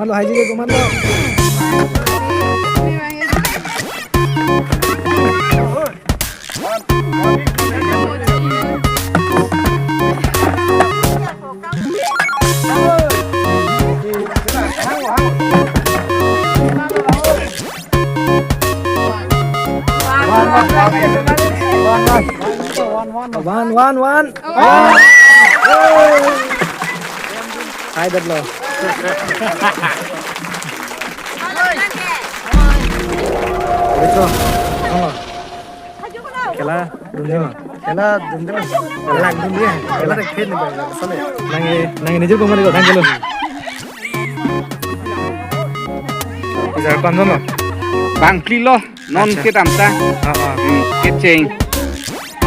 Komando haji ke komando. One. Hai đất lo. Betul. Oh. Kela dunia mah. Kela dunia. Lang dunia. Kela tak kene ba. Sale. Nangi nijur komando ko thank you. Bisa pamno no. Bangkli lo non ke tamta. Ke cheng.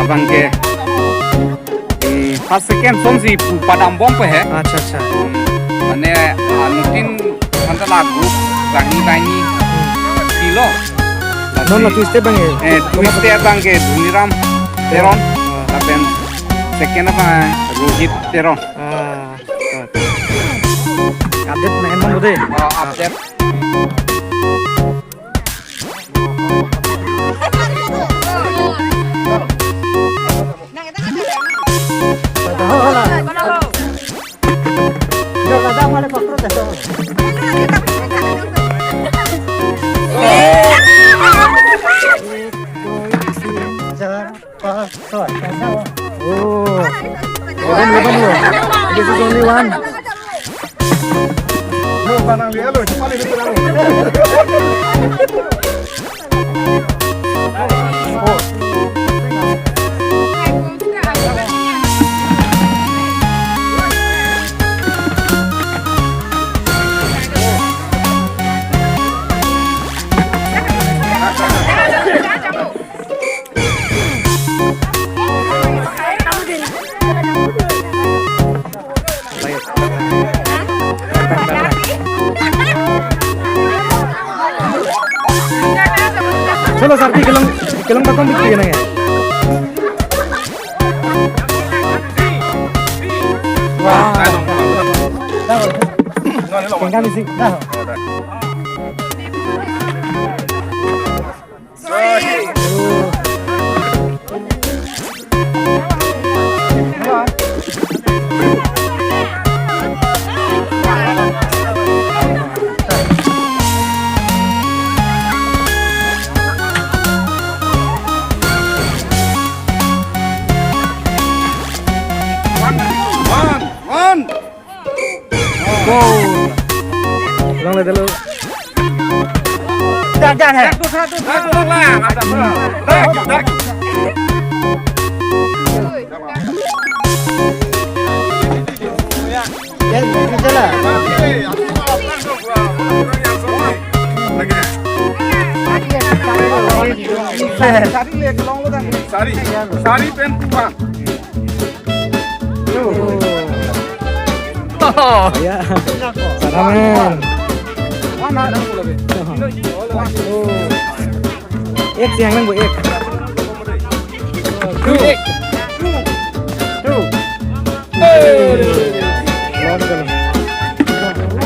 Abang ke first second sonsi padam bom pe hai. अच्छा. Mane anutin kanta lagu rangi tani kilo. Non tu step bang. Twiste abang ke Dhuniram Teron. Apen second apa Rohit Teron. Update main mon bode. Update. This is only one. चलो sir किलंग बताओ बिक्री ना है वाह क्या missing Long le dulu. Jangan hai. Satu lah. Ada dak. Ya, jalan. Sari le long lo dah. Sari pen puan. Oh ya. Salaman. Mana ada pula be. Ek siang nang bu ek. Ek. Two. Long jalan.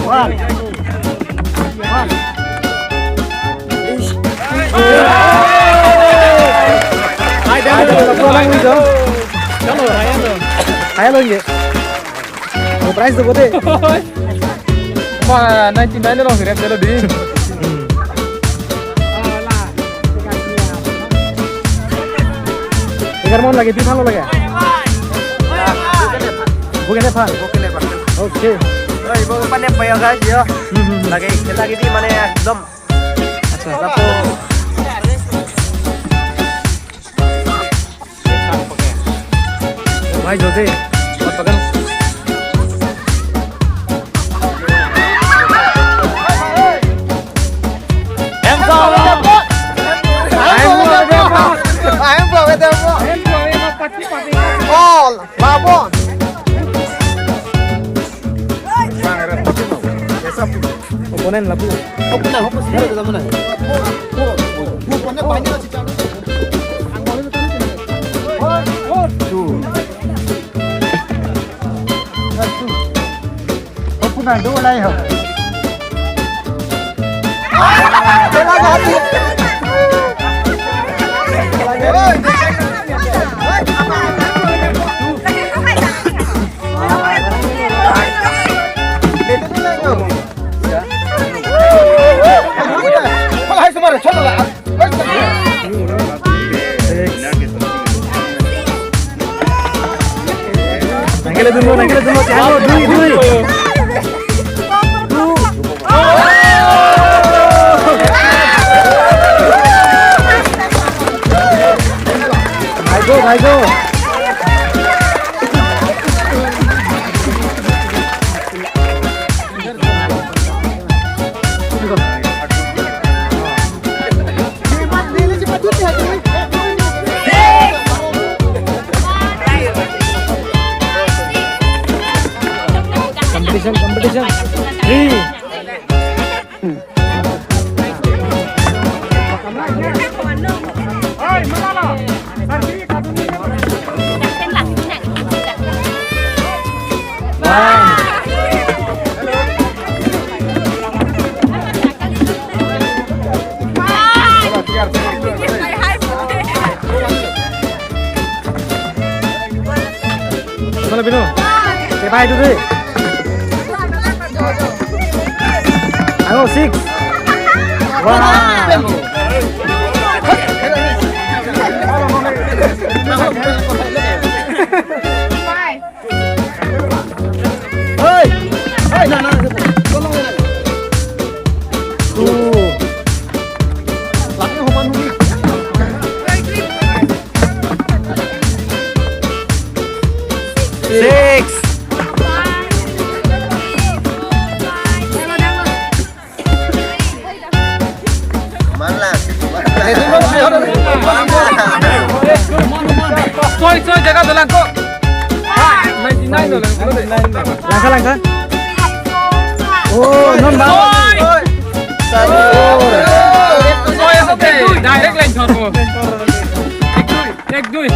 One. Hai dah. Pulang ni dong. Chalo, ayo lo ye. Price तो बोले Wah, 99 loh, rep dulu di. Ikan mau lagi pihak lo lagi. Bukan apa? Oke. Oh, ibu pandai payah guys ya. Lagi di mana ya? Dom. Satu. Bhai Jose, और पकड़. Oponen lah bu. Oponen, sendiri kita mana? Oponen banyak sih jangan. Oponen dua lagi. Nangkele dulu, Tiago, dui. Bye go. Competition. 3. Pino. Say bye to 3. Ayo 6. Wow. Hey, nah. Tolong ya. 2. Laknya homan humi. 6. Soy jaga dolan ko. 99 dolan. Langkah. Oh, non bawah. Soy oke, direct line shot ko. Ek dui.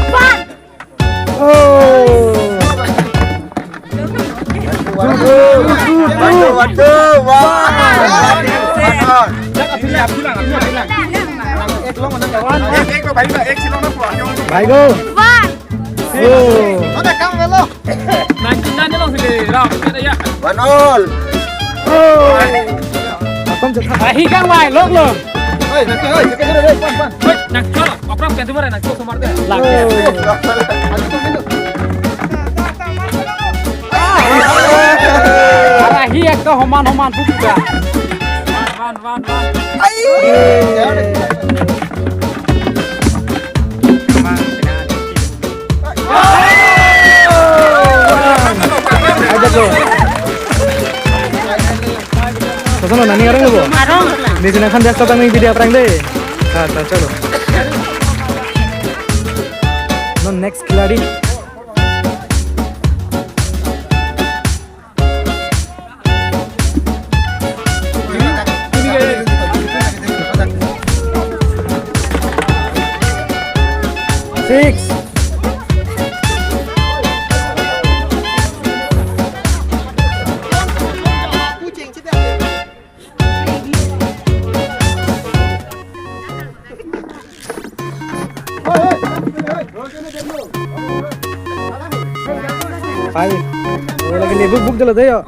Oh. Waduh, wah. Bye go. Oh. Ada kamu melo. 99 long sile ra cái ya. 1-0. Oh. Không chụp thẳng. Hi kang wai lok lo. Oi, nanti oi, cepat deh, pan. Hoi, nak cholo. Apram kan tumare nak cholo marte. Lag. Ara hi ekta homan pupuga. Van. Kesana nani orang lu? Di sini kan dia datang nih video prank deh. Nah, चलो. No next खिलाड़ी. Six. Five. Lagi nih buk dulu deh yo.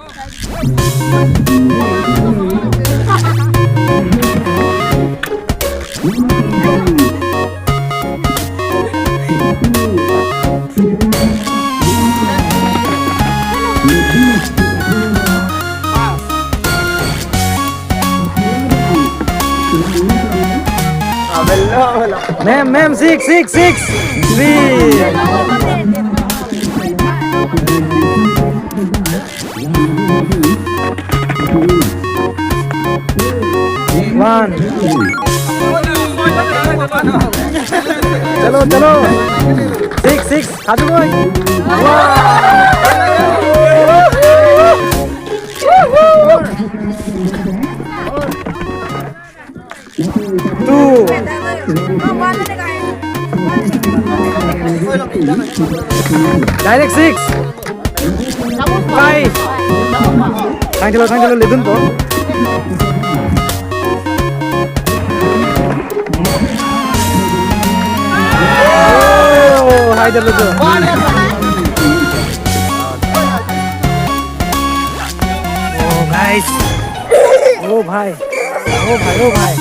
Mem 6. 3. One. चलो 6 हाथों को 2. Direct 6. 5. Thank you, listen to. भाई चलो तो ओ guys ओ भाई ओ भाई ओ भाई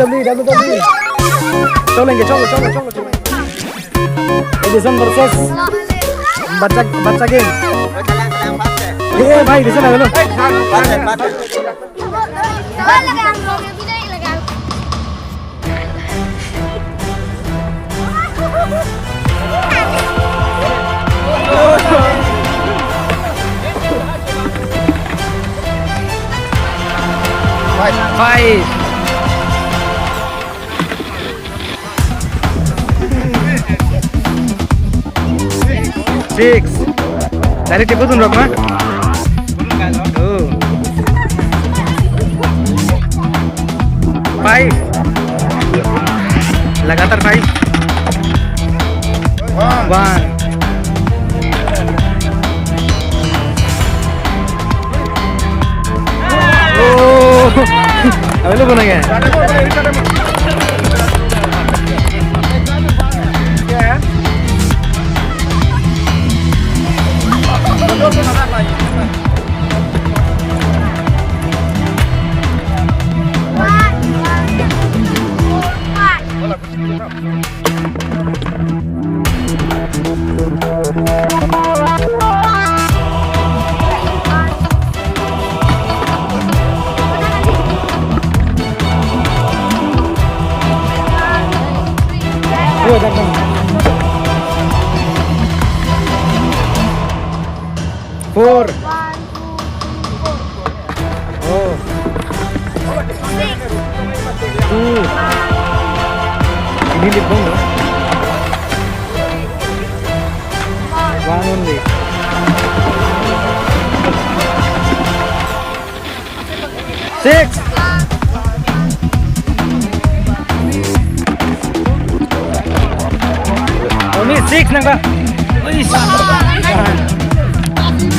WWE चलेंगे चलो चलो चलो चलो एडिसन वर्सेस बच्चा बच्चा गेम ये भाई इधर आ लो Five. 6. Dari tipe tuh Rok, mah? Oh. 5. लगातार 5. 1. अबे लो बना गया Four. Oh. 2. Ini lead bang, 1 only. 6. Only 6 nang ba?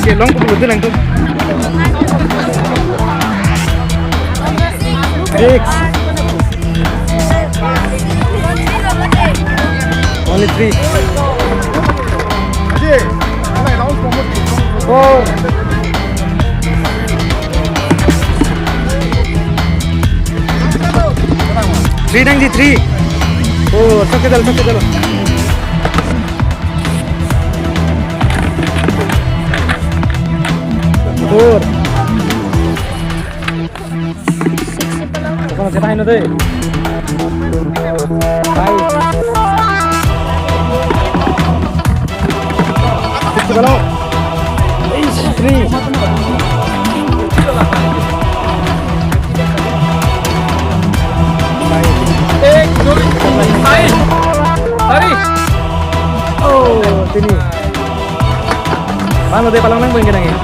Okay, long ko lang to. 6. Only 3. 4. 3 nang di 3. Oh, sakit dalo. 4. Kung siapa ini tuh? 5. 6 kalau. 3. 5. Hari. Oh, sini. Paano tayo palang nang bengke nang ini?